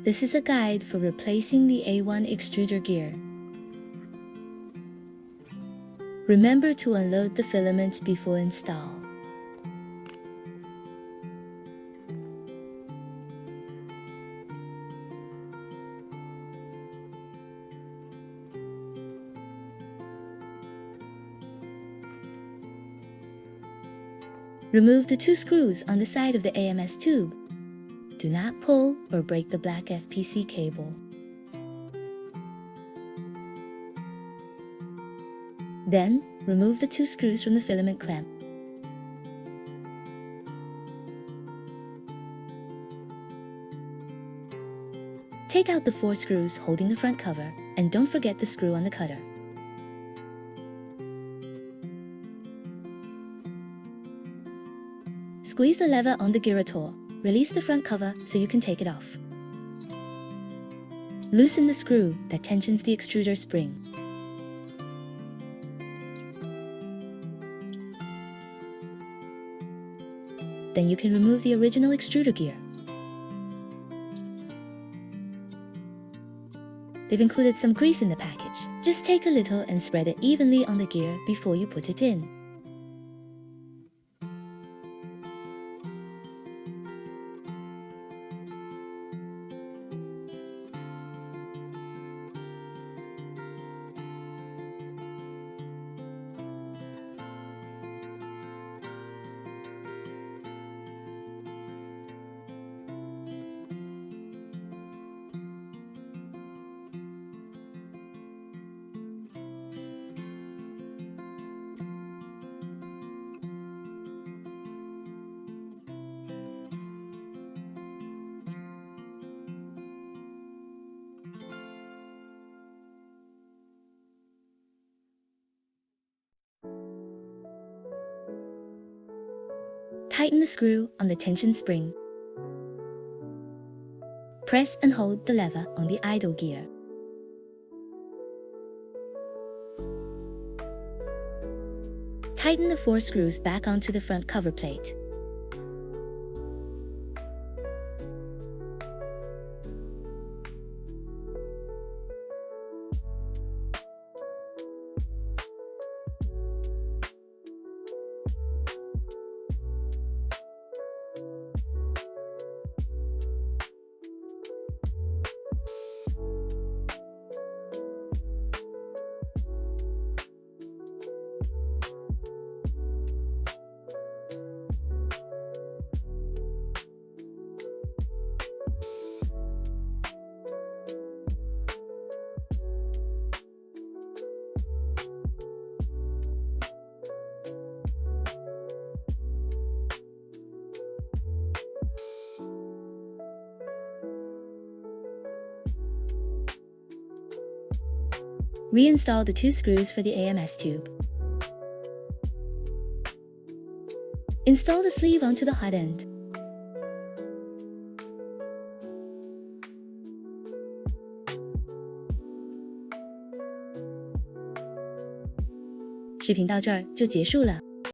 This is a guide for replacing the A1 extruder gear. Remember to unload the filament before install. Remove the 2 screws on the side of the AMS tube. Do not pull or break the black FPC cable. Then, remove the 2 screws from the filament clamp. Take out the 4 screws holding the front cover, and don't forget the screw on the cutter. Squeeze the lever on the girator. Release the front cover so you can take it off. Loosen the screw that tensions the extruder spring. Then you can remove the original extruder gear. They've included some grease in the package. Just take a little and spread it evenly on the gear before you put it in. Tighten the screw on the tension spring. Press and hold the lever on the idle gear. Tighten the 4 screws back onto the front cover plate. Reinstall the 2 screws for the AMS tube. Install the sleeve onto the hot end.视频到这儿就结束了。